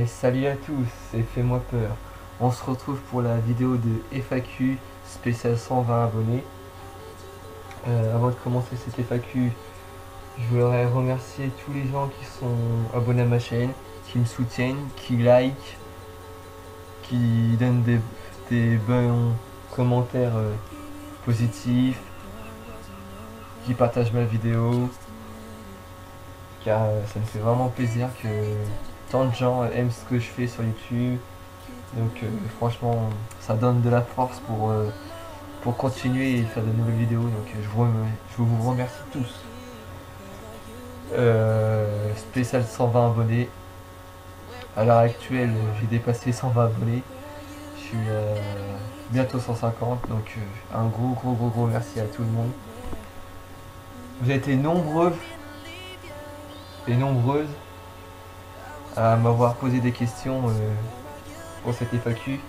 Salut à tous, c'est Fais-moi peur. On se retrouve pour la vidéo de FAQ spécial 120 abonnés. Avant de commencer cette FAQ, je voudrais remercier tous les gens qui sont abonnés à ma chaîne, qui me soutiennent, qui like, qui donnent des bons commentaires positifs, qui partagent ma vidéo, car ça me fait vraiment plaisir que tant de gens aiment ce que je fais sur YouTube. Donc franchement, ça donne de la force pour continuer et faire de nouvelles vidéos. Donc je vous remercie tous. Spécial 120 abonnés. À l'heure actuelle, j'ai dépassé 120 abonnés. Je suis bientôt 150. Donc un gros merci à tout le monde. Vous avez été nombreux et nombreuses à m'avoir posé des questions pour cette FAQ.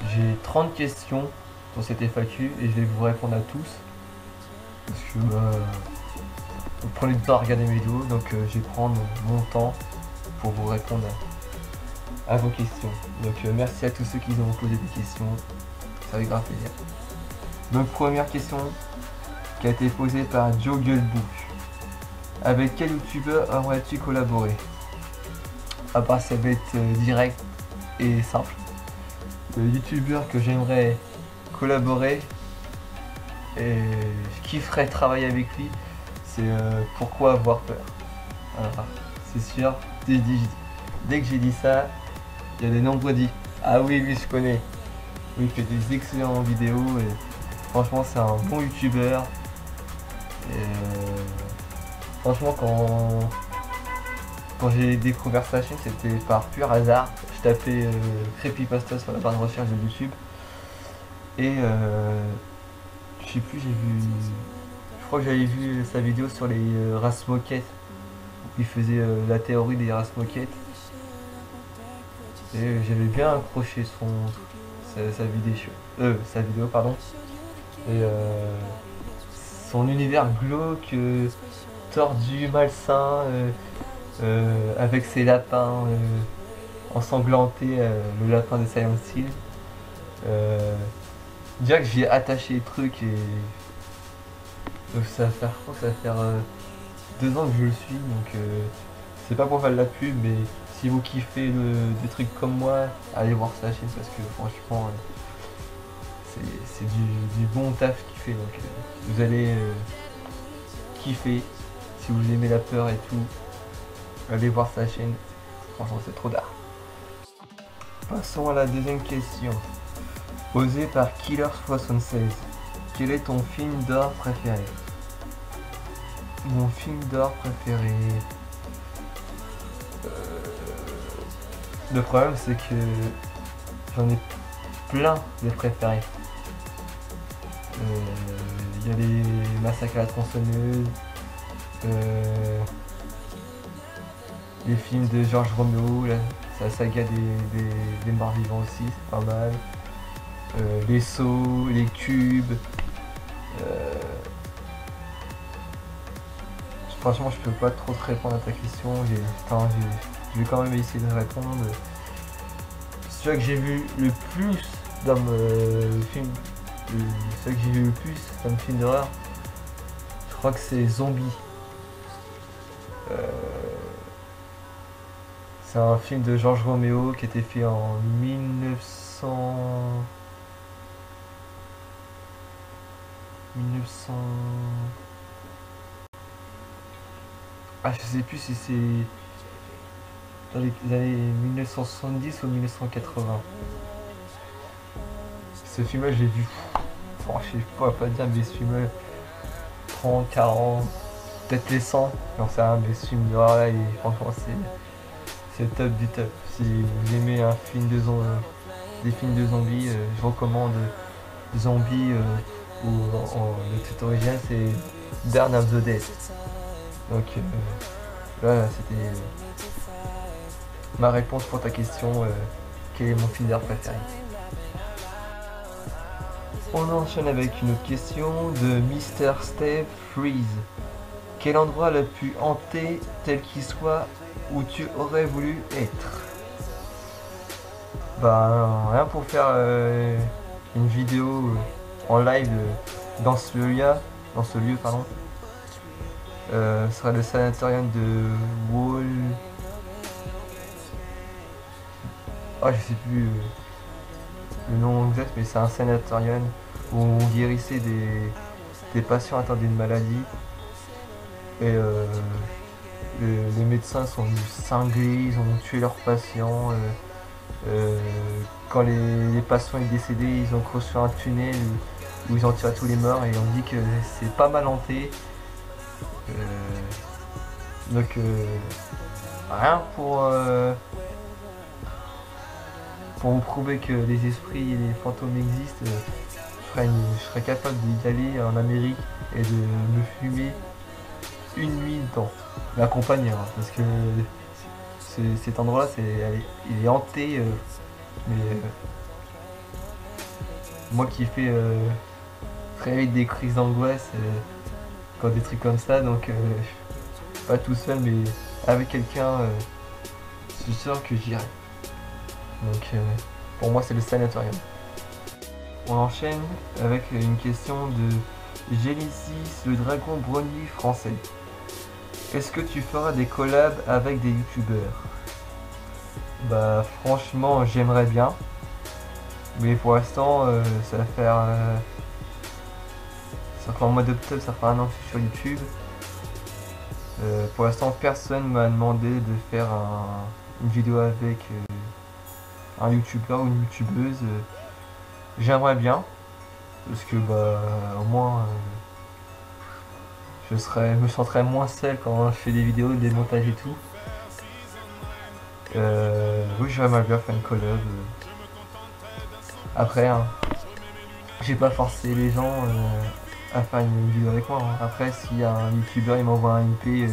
J'ai 30 questions pour cette FAQ et je vais vous répondre à tous. Parce que vous prenez le temps à regarder mes vidéos, donc je vais prendre mon temps pour vous répondre à vos questions. Donc merci à tous ceux qui ont posé des questions, ça fait grave plaisir. Donc première question qui a été posée par Joe Gullbook. Avec quel youtubeur aurais-tu collaboré? Ah bah ça va être direct et simple. Le youtubeur que j'aimerais collaborer et je kifferais travailler avec lui, c'est Pourquoi avoir peur. Voilà, c'est sûr, dès que j'ai dit ça, il y a des nombreux dit ah oui je connais. Oui, il fait des excellentes vidéos et franchement c'est un bon youtubeur. Franchement quand j'ai découvert sa chaîne, c'était par pur hasard. Je tapais Creepypasta sur la barre de recherche de YouTube. Et je sais plus, je crois que j'avais vu sa vidéo sur les races moquettes. Où il faisait la théorie des races moquettes. Et j'avais bien accroché sa vidéo, pardon. Et son univers glauque, tordu, malsain, avec ses lapins ensanglantés, le lapin de Silent Hill. Déjà que j'ai attaché le truc et donc ça va faire quoi? Ça va faire 2 ans que je le suis, donc c'est pas pour faire de la pub, mais si vous kiffez des trucs comme moi, allez voir sa chaîne parce que franchement c'est du bon taf qu'il fait, donc vous allez kiffer. Si vous aimez la peur et tout, allez voir sa chaîne, franchement c'est trop d'art. Passons à la deuxième question, posée par Killer76. Quel est ton film d'horreur préféré? Mon film d'horreur préféré... Le problème c'est que j'en ai plein de préférés. Il y a les massacres à la tronçonneuse, les films de Georges Romero, sa saga des morts vivants aussi, c'est pas mal. Les sauts, les cubes. Franchement, je peux pas trop te répondre à ta question. Je vais quand même essayer de répondre. Celui que j'ai vu le plus dans le film, celui que j'ai vu le plus dans le film d'horreur, je crois que c'est Zombie. C'est un film de Georges Romero qui a été fait en 1900... Ah, je sais plus si c'est dans les années 1970 ou 1980. Ce film-là, je l'ai vu. Bon, je sais pas dire, mais ce film-là, 30, 40, peut-être les 100. Non, c'est un des films d'horreur là, et franchement, c'est le top du top. Si vous aimez des films de zombies, je recommande Zombie ou le titre original c'est Dawn of the Dead. Donc là c'était ma réponse pour ta question, quel est mon film d'horreur préféré. On enchaîne avec une autre question de Mr. Steve Freeze. Quel endroit le plus hanté tel qu'il soit où tu aurais voulu être? Bah rien pour faire une vidéo en live dans ce lieu, pardon. Ce sera le sanatorium de Wall. Ah je sais plus le nom exact, mais c'est un sanatorium où on guérissait des patients atteints d'une maladie. Et les médecins sont venus cingler, ils ont tué leurs patients. Quand les patients sont décédés, ils ont construit un tunnel où ils ont tiré tous les morts et on dit que c'est pas mal hanté. Donc rien pour vous prouver que les esprits et les fantômes existent, je serais capable d'y aller en Amérique et de me fumer une nuit dedans, m'accompagner, hein, parce que cet endroit là il est hanté, mais moi qui fais très vite des crises d'angoisse quand des trucs comme ça, donc pas tout seul mais avec quelqu'un, je suis sûr que j'irai. Donc pour moi c'est le sanatorium. On enchaîne avec une question de Gélicis, le dragon brogny français. Est-ce que tu feras des collabs avec des youtubeurs? Bah franchement j'aimerais bien. Mais pour l'instant ça va faire... ça fera en mois d'octobre, ça fera un an que je suis sur YouTube. Pour l'instant personne m'a demandé de faire une vidéo avec un youtubeur ou une youtubeuse. J'aimerais bien. Parce que bah au moins je me sentirais moins seul quand je fais des vidéos, des montages et tout. Oui j'aimerais bien faire une collab. Après hein, j'ai pas forcé les gens à faire une vidéo avec moi. Hein. Après s'il y a un youtubeur il m'envoie un IP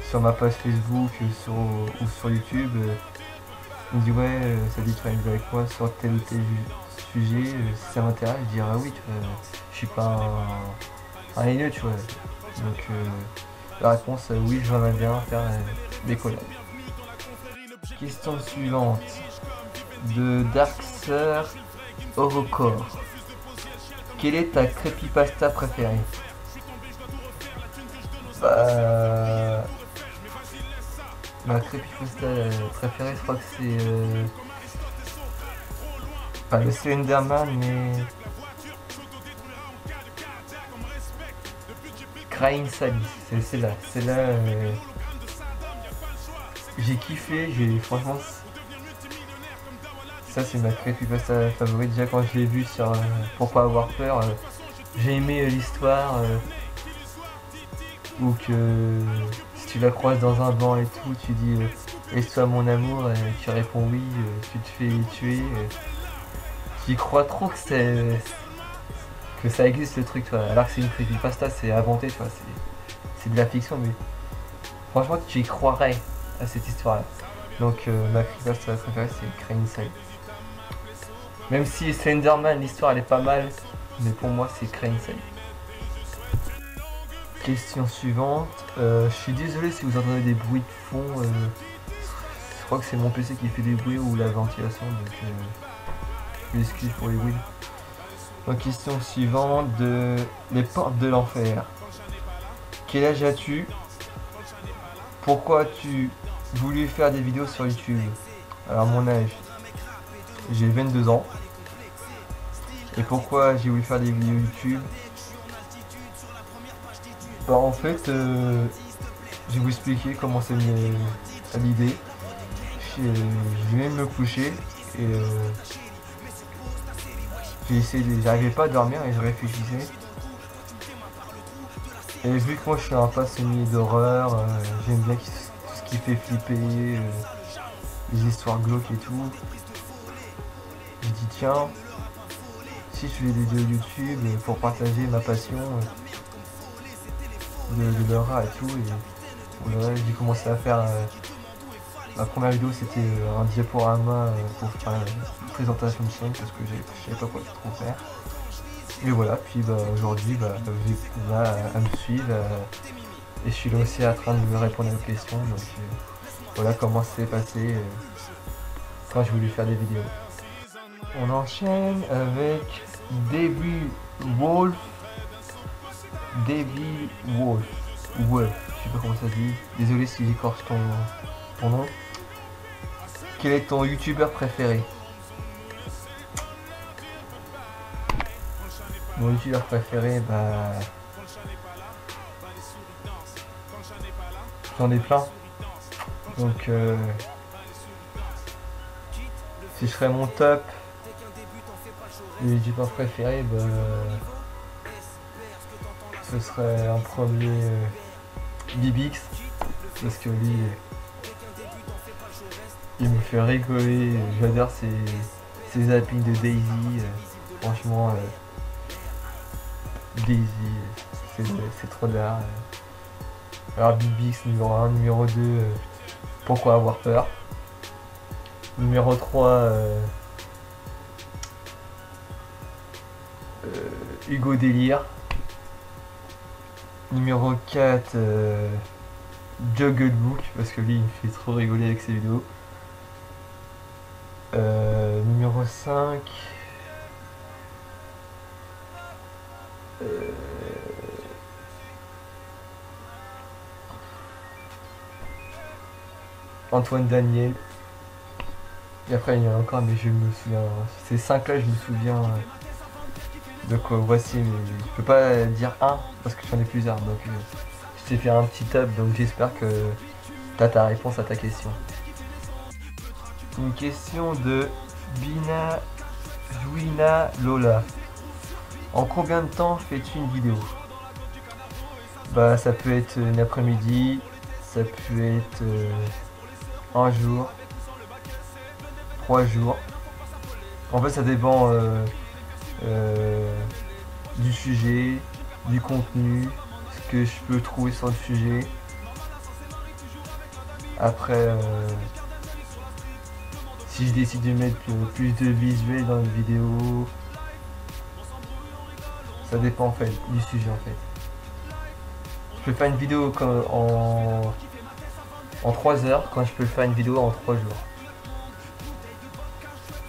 sur ma page Facebook ou sur YouTube, il me dit ouais ça dit de faire une vidéo avec moi sur tel ou tel sujet, si ça m'intéresse je dirais oui, tu vois, je suis pas un haineux, tu vois. Donc la réponse oui j'aimerais bien faire des collabs. Question suivante de Darkser Horrorcore. Quelle est ta creepypasta préférée? Bah, ma creepypasta préférée, je crois que c'est pas le Slenderman, mais Crying Sally. C'est celle-là. Celle-là, j'ai kiffé. Franchement, ça c'est ma creepypasta favorite. Déjà quand je l'ai vu sur Pourquoi avoir peur, j'ai aimé l'histoire. Ou que si tu la croises dans un banc et tout, tu dis laisse-toi mon amour, et tu réponds oui, tu te fais tuer. Tu crois trop que ça existe le truc, toi. Alors que c'est une creepypasta, c'est inventé, tu vois, c'est de la fiction, mais franchement tu y croirais à cette histoire-là. Donc ma creepypasta préférée c'est Crying Sally. Même si Slenderman, l'histoire elle est pas mal, mais pour moi c'est Crying Sally. Question suivante. Je suis désolé si vous entendez des bruits de fond. Je crois que c'est mon PC qui fait des bruits ou la ventilation, donc je m'excuse pour les bruits. Donc, question suivante de Les Portes de l'Enfer. Quel âge as-tu? Pourquoi as-tu voulu faire des vidéos sur YouTube? Alors mon âge, j'ai 22 ans. Et pourquoi j'ai voulu faire des vidéos YouTube? Bah en fait, je vais vous expliquer comment c'est l'idée. Je venais de me coucher et j'arrivais pas à dormir et je réfléchissais. Et vu que moi je suis un passionné d'horreur, j'aime bien tout ce qui fait flipper, les histoires glauques et tout. Je dis tiens, si je fais des vidéos YouTube pour partager ma passion de l'horreur et tout, et voilà, j'ai commencé à faire ma première vidéo, c'était un diaporama pour faire une présentation de chaîne parce que je savais pas quoi trop faire. Et voilà, puis bah, aujourd'hui vous êtes là à me suivre et je suis là aussi en train de me répondre à vos questions, donc voilà comment c'est passé quand je voulais faire des vidéos. On enchaîne avec Devil Wolf. Devil Wolf. Wolf, je sais pas comment ça se dit. Désolé si j'écorche ton nom. Quel est ton youtubeur préféré? Mon youtubeur préféré, bah... j'en ai plein. Donc, si je ferais mon top de youtubeur préféré, bah... ce serait en premier Bibix. Parce que lui, il me fait rigoler. J'adore ses zappings de Daisy. Franchement, Daisy, c'est trop d'art. Alors Bibix numéro 1, numéro 2, pourquoi avoir peur. Numéro 3, Hugo Délire. Numéro 4, Jugglebook, parce que lui il me fait trop rigoler avec ses vidéos. Numéro 5, Antoine Daniel. Et après il y en a encore mais je me souviens. Ces 5 là je me souviens. Donc voici, mais je peux pas dire un parce que j'en ai plusieurs. Donc je t'ai fait un petit top, donc j'espère que t'as ta réponse à ta question. Une question de Bina Juina Lola. En combien de temps fais-tu une vidéo? Bah ça peut être une après-midi, ça peut être un jour, 3 jours. En fait ça dépend du sujet, du contenu, ce que je peux trouver sur le sujet. Après si je décide de mettre plus de visuels dans une vidéo, ça dépend en fait du sujet en fait. Je peux faire une vidéo comme en 3 heures quand je peux faire une vidéo en 3 jours.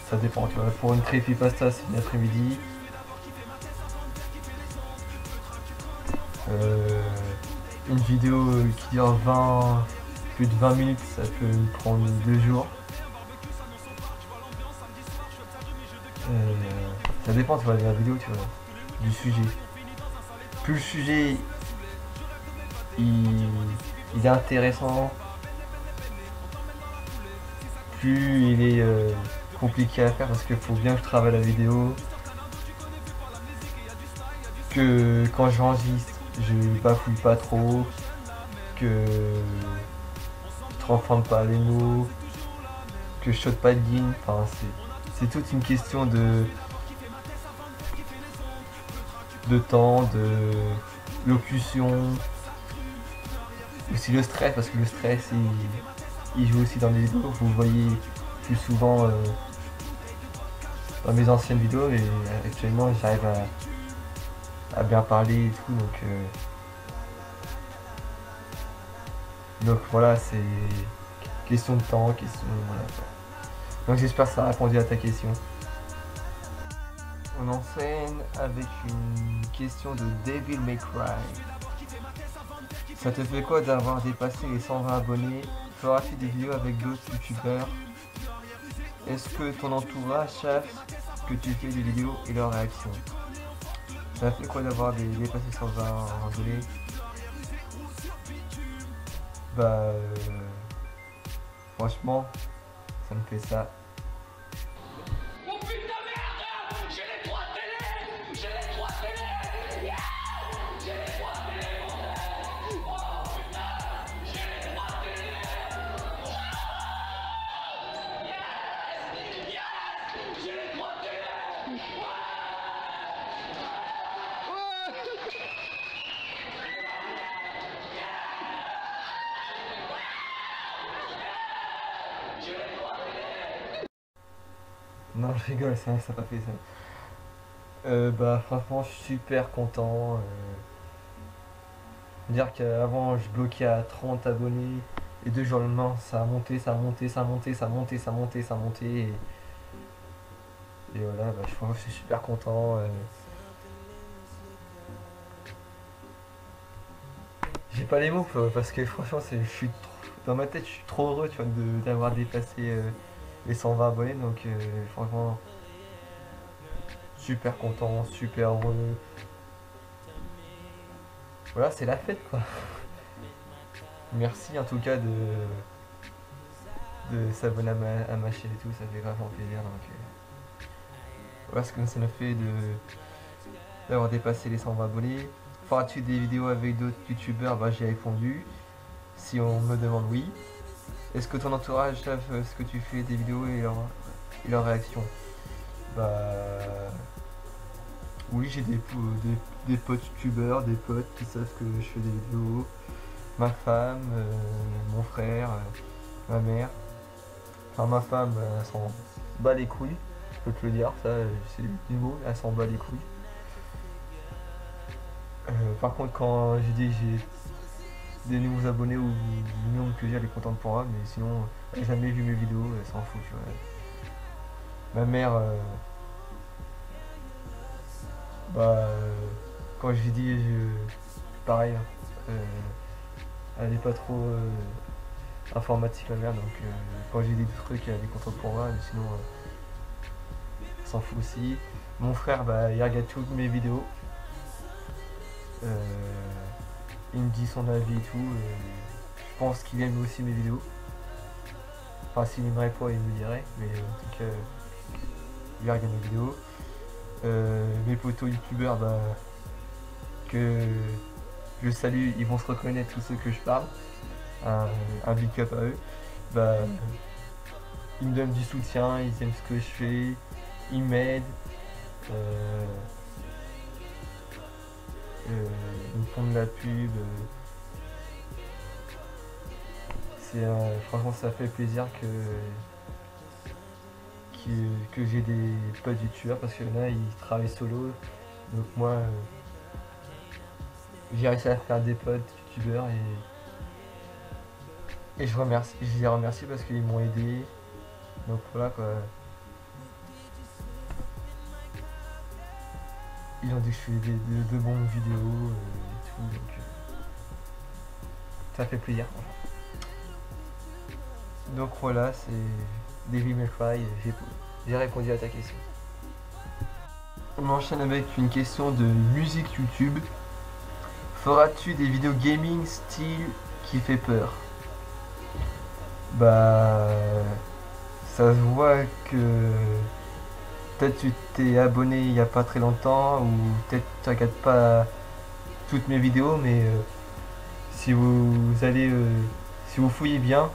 Ça dépend, tu vois. Pour une creepypasta c'est une après-midi. Une vidéo qui dure plus de 20 minutes, ça peut me prendre 2 jours. Ça dépend, tu vois, de la vidéo, tu vois, du sujet. Plus le sujet il est intéressant, plus il est compliqué à faire parce qu'il faut bien que je travaille la vidéo, que quand j'enregistre je bafouille pas trop, que je transforme pas les mots, que je saute pas de ligne. Enfin c'est toute une question de temps, de locution, aussi le stress, parce que le stress il joue aussi dans les vidéos. Vous voyez plus souvent dans mes anciennes vidéos, et actuellement j'arrive à bien parler et tout, donc voilà, c'est question de temps, voilà. Donc j'espère que ça a répondu à ta question. On enchaîne avec une question de Devil May Cry. Ça te fait quoi d'avoir dépassé les 120 abonnés? Feras-tu des vidéos avec d'autres youtubeurs? Est-ce que ton entourage sache que tu fais des vidéos et leurs réactions? Ça fait quoi d'avoir dépassé 120 abonnés? Bah franchement ça me fait ça. Oh putain merde! J'ai les 3 télé! J'ai les 3 télé! Yeah! J'ai les 3 télé! Oh putain! J'ai les 3 télé! Yes! Yes! J'ai les 3 télé! Non, je rigole, ça n'a pas fait ça. Bah franchement je suis super content. Dire qu'avant je bloquais à 30 abonnés Et 2 jours le lendemain, ça a monté, ça a monté, ça a monté, ça a monté, ça a monté, ça a monté. Et voilà, bah, je suis super content. J'ai pas les mots parce que franchement, dans ma tête, je suis trop heureux, tu vois, d'avoir dépassé les 120 abonnés. Donc franchement, super content, super heureux. Voilà, c'est la fête quoi. Merci en tout cas de s'abonner à ma chaîne et tout, ça fait vraiment plaisir. Donc voilà ce que ça m'a fait d'avoir dépassé les 120 abonnés. Feras-tu des vidéos avec d'autres youtubeurs? Bah j'ai répondu. Si on me demande oui. Est-ce que ton entourage savent ce que tu fais des vidéos et leur réaction? Bah oui, j'ai des potes youtubeurs, des potes qui savent que je fais des vidéos. Ma femme, mon frère, ma mère. Enfin ma femme, elle s'en bat les couilles. Je peux te le dire, ça c'est du mot, elle s'en bat les couilles. Par contre quand j'ai dit que j'ai des nouveaux abonnés ou du nombre que j'ai, elle est contente pour moi, mais sinon elle n'a jamais vu mes vidéos, elle s'en fout, tu vois. Ma mère, bah, quand je lui dis, pareil, hein, elle n'est pas trop informatique ma mère, donc quand j'ai des trucs, elle est contente pour moi, mais sinon elle s'en fout aussi. Mon frère, bah, il regarde toutes mes vidéos. Il me dit son avis et tout. Je pense qu'il aime aussi mes vidéos. Enfin, s'il n'aimerait pas, il me dirait. Mais en tout cas, il regarde mes vidéos. Mes potos youtubeurs, bah, que je salue, ils vont se reconnaître tous ceux que je parle. Un big up à eux. Bah, ils me donnent du soutien, ils aiment ce que je fais, ils m'aident. Ils me font de la pub. Franchement, ça fait plaisir que j'ai des potes youtubeurs parce que là, ils travaillent solo. Donc moi, j'ai réussi à faire des potes youtubeurs et je les remercie parce qu'ils m'ont aidé. Donc voilà quoi. Ils ont dit que je fais de bonnes vidéos et tout, donc ça fait plaisir. Donc voilà, c'est Devil May Cry, j'ai répondu à ta question. On enchaîne avec une question de musique YouTube. Feras-tu des vidéos gaming style qui fait peur? Bah, ça se voit que peut-être tu t'es abonné il n'y a pas très longtemps ou peut-être tu regardes pas toutes mes vidéos, mais si vous allez, si vous fouillez bien,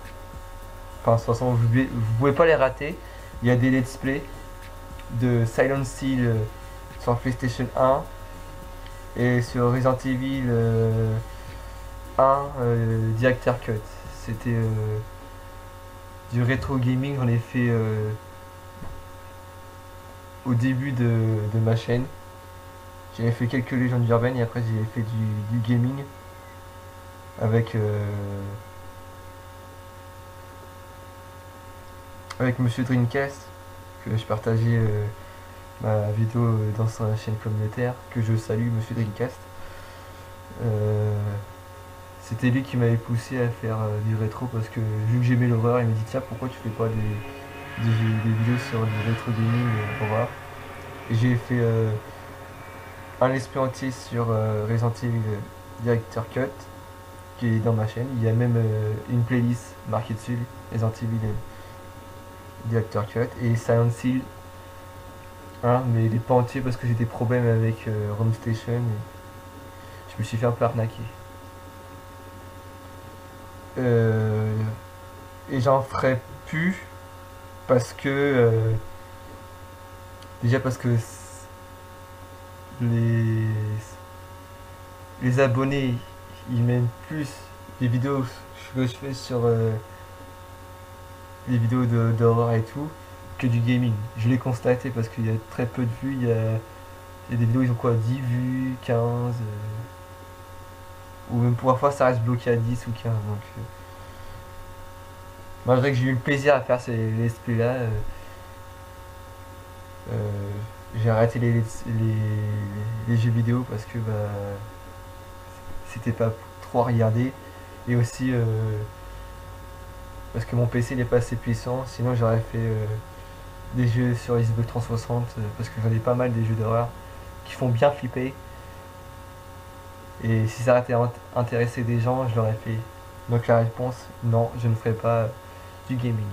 enfin de toute façon vous pouvez pas les rater. Il y a des let's play de Silent Hill sur PlayStation 1 et sur Resident Evil 1 Director Cut. C'était du rétro gaming, j'en ai fait au début de ma chaîne. J'avais fait quelques légendes urbaines et après j'ai fait du gaming avec Monsieur Dreamcast, que je partageais ma vidéo dans sa chaîne communautaire, que je salue, Monsieur Dreamcast. C'était lui qui m'avait poussé à faire du rétro parce que vu que j'aimais l'horreur, il m'a dit tiens pourquoi tu fais pas des vidéos sur du rétro gaming horreur. Et j'ai fait un let's play entier sur Resident Evil Director Cut qui est dans ma chaîne. Il y a même une playlist marquée dessus, Resident Evil Director Cut et Silent Hill 1, mais il est pas entier parce que j'ai des problèmes avec Home Station et je me suis fait un peu arnaquer. Et j'en ferai plus parce que déjà parce que les abonnés ils m'aiment plus les vidéos que je fais sur les vidéos d'horreur et tout que du gaming. Je l'ai constaté parce qu'il y a très peu de vues. Il y a des vidéos ils ont quoi 10 vues, 15 ou même parfois ça reste bloqué à 10 ou 15 donc Malgré que j'ai eu le plaisir à faire ces let's play là, euh, j'ai arrêté les jeux vidéo parce que bah, c'était pas trop à regarder. Et aussi parce que mon PC n'est pas assez puissant. Sinon j'aurais fait des jeux sur Xbox 360 parce que j'en ai pas mal des jeux d'horreur qui font bien flipper. Et si ça aurait été intéressé des gens, je l'aurais fait. Donc la réponse, non, je ne ferai pas du gaming.